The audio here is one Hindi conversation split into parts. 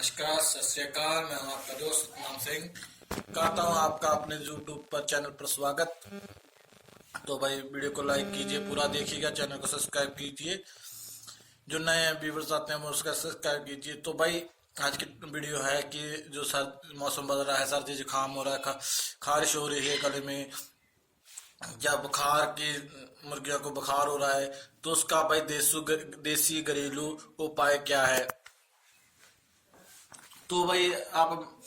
नमस्कार, सत श्री अकाल। मैं हूं आपका दोस्त सतनाम सिंह। कहता हूं आपका अपने यूट्यूब पर चैनल पर स्वागत। तो भाई वीडियो को लाइक कीजिए, पूरा देखिएगा, चैनल को सब्सक्राइब कीजिए। जो नए व्यूवर्स आते हैं वो उसका सब्सक्राइब कीजिए। तो भाई आज की वीडियो है कि जो मौसम बदल रहा है, सर्दी जुकाम हो रहा है, खारिश हो रही है गले में, या बुखार की मुर्गियों को बुखार हो रहा है, तो उसका भाई देसी घरेलू उपाय क्या है। तो भाई आप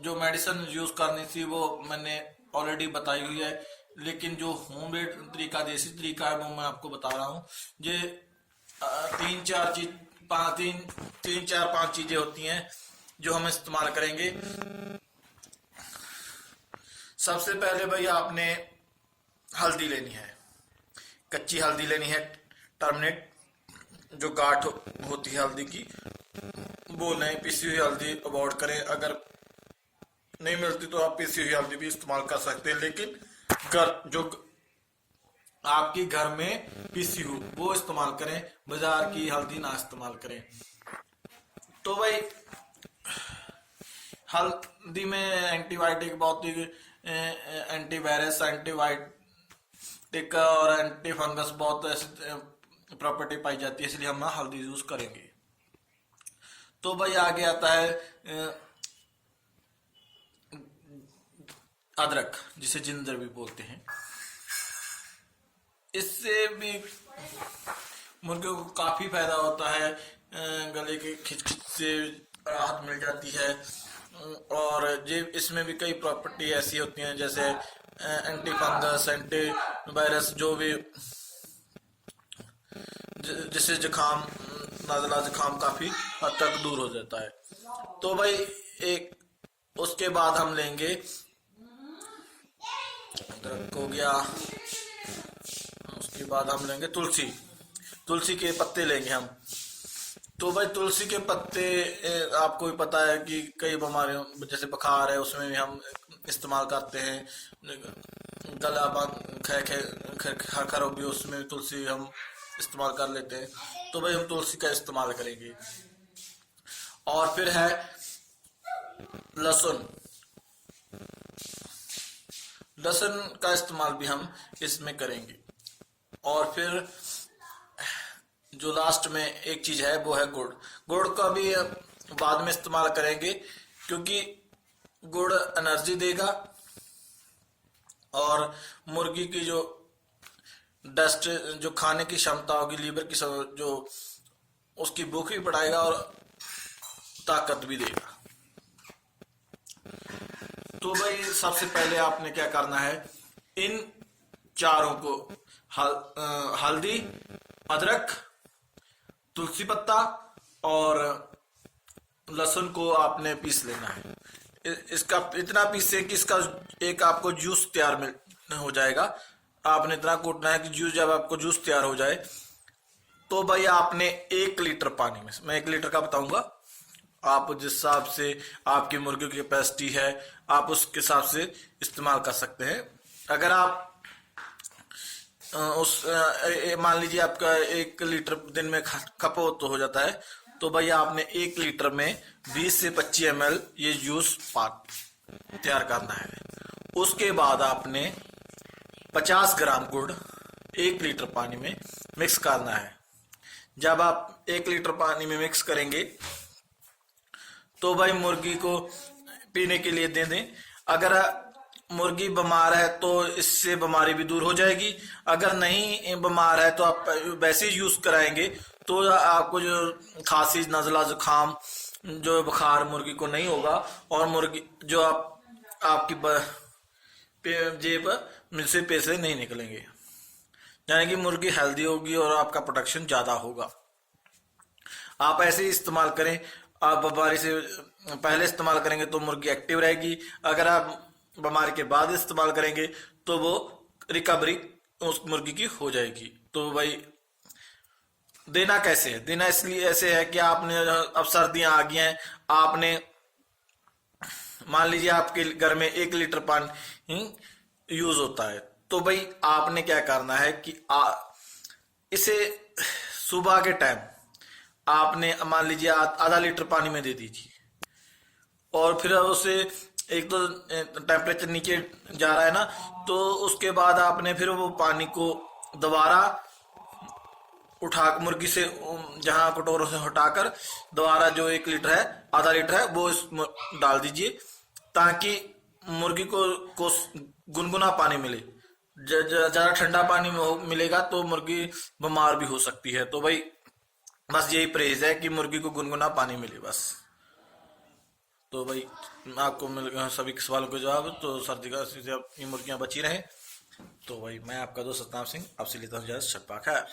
जो मेडिसिन यूज करनी थी वो मैंने ऑलरेडी बताई हुई है, लेकिन जो होममेड तरीका, देसी तरीका है, वो मैं आपको बता रहा हूँ। ये तीन चार चीज तीन चार पांच चीजें होती हैं जो हम इस्तेमाल करेंगे। सबसे पहले भाई आपने हल्दी लेनी है, कच्ची हल्दी लेनी है, टर्मरिक, जो गांठ होती है हल्दी की वो नहीं, पिसी हुई हल्दी अवॉइड करें। अगर नहीं मिलती तो आप पिसी हुई हल्दी भी इस्तेमाल कर सकते हैं, लेकिन जो आपकी घर में पिसी हो वो इस्तेमाल करें, बाजार की हल्दी ना इस्तेमाल करें। तो भाई हल्दी में एंटीबायोटिक बहुत ही एंटीवायरस, एंटीबायोटिक और एंटी फंगस बहुत ऐसी प्रॉपर्टी पाई जाती है, इसलिए हम हल्दी यूज करेंगे। तो भाई आगे आता है अदरक, जिसे जिंजर भी बोलते हैं। इससे भी मुर्गियों को काफी फायदा होता है, गले के खिचखिच से राहत मिल जाती है। और ये इसमें भी कई प्रॉपर्टी ऐसी होती हैं, जैसे एंटी फंगस, एंटी वायरस, जो भी जिससे जुकाम, नजला जुकाम काफी हद तक दूर हो जाता है। तो भाई उसके बाद हम लेंगे, अदरक हो गया, उसके बाद हम लेंगे तुलसी के पत्ते लेंगे हम। तो भाई तुलसी के पत्ते आपको भी पता है कि कई बीमारियों जैसे बुखार है उसमें भी हम इस्तेमाल करते हैं। गला बंद खर भी, उसमें तुलसी हम इस्तेमाल कर लेते हैं। तो भाई हम तुलसी का इस्तेमाल करेंगे। और फिर है लहसुन का इस्तेमाल भी हम इसमें करेंगे। और फिर जो लास्ट में एक चीज है वो है गुड़ का भी बाद में इस्तेमाल करेंगे, क्योंकि गुड़ एनर्जी देगा और मुर्गी की जो डस्ट, जो खाने की क्षमता होगी, लीवर की जो उसकी भूख भी बढ़ाएगा और ताकत भी देगा। तो भाई सबसे पहले आपने क्या करना है, इन चारों को हल्दी, अदरक, तुलसी पत्ता और लहसुन को आपने पीस लेना है। इसका इतना पीसे कि इसका एक आपको जूस तैयार हो जाएगा। आपने इतना कूटना है कि जूस, जब आपको जूस तैयार हो जाए तो भाई आपने 1 लीटर पानी में, मैं 1 लीटर का बताऊंगा, आप जिस हिसाब से आपकी मुर्गी की कैपेसिटी है आप उसके हिसाब से इस्तेमाल कर सकते हैं। अगर आप मान लीजिए आपका 1 लीटर दिन में खपो तो हो जाता है, तो भाई आपने 1 लीटर में 20 से 25 ml ये जूस तैयार करना है। उसके बाद आपने 50 ग्राम गुड़ 1 लीटर पानी में मिक्स करना है। जब आप 1 लीटर पानी में मिक्स करेंगे तो भाई मुर्गी को पीने के लिए दे दें। अगर मुर्गी बीमार है तो इससे बीमारी भी दूर हो जाएगी। अगर नहीं बीमार है तो आप वैसे ही यूज कराएंगे तो आपको जो खांसी, नजला, जुकाम, जो बुखार मुर्गी को नहीं होगा, और मुर्गी जो आपकी जेब में से पैसे नहीं निकलेंगे, यानी कि मुर्गी हेल्दी होगी और आपका प्रोडक्शन ज्यादा होगा। आप ऐसे ही इस्तेमाल करें। आप बीमारी से पहले इस्तेमाल करेंगे तो मुर्गी एक्टिव रहेगी, अगर आप बीमारी के बाद इस्तेमाल करेंगे तो वो रिकवरी उस मुर्गी की हो जाएगी। तो भाई देना कैसे है, देना इसलिए ऐसे है कि आपने, अब सर्दियां आ गई हैं, आपने मान लीजिए आपके घर में 1 लीटर पानी यूज होता है, तो भाई आपने क्या करना है कि इसे सुबह के टाइम आपने मान लीजिए आधा लीटर पानी में दे दीजिए, और फिर उसे एक तो टेम्परेचर नीचे जा रहा है ना, तो उसके बाद आपने फिर वो पानी को दोबारा उठा मुर्गी से जहां कटोरों से हटाकर दोबारा जो 1 लीटर है, आधा लीटर है, वो इस डाल दीजिए, ताकि मुर्गी को गुनगुना पानी मिले। ज्यादा ठंडा पानी मिलेगा तो मुर्गी बीमार भी हो सकती है। तो भाई बस यही परहेज है कि मुर्गी को गुनगुना पानी मिले बस। तो भाई आपको मिल गया सभी सवालों के जवाब। तो सर्दी का से ये मुर्गियां बची रहे। तो भाई मैं आपका दोस्त सतनाम सिंह आपसे लेता हूँ इजाजत। शब्बा खैर।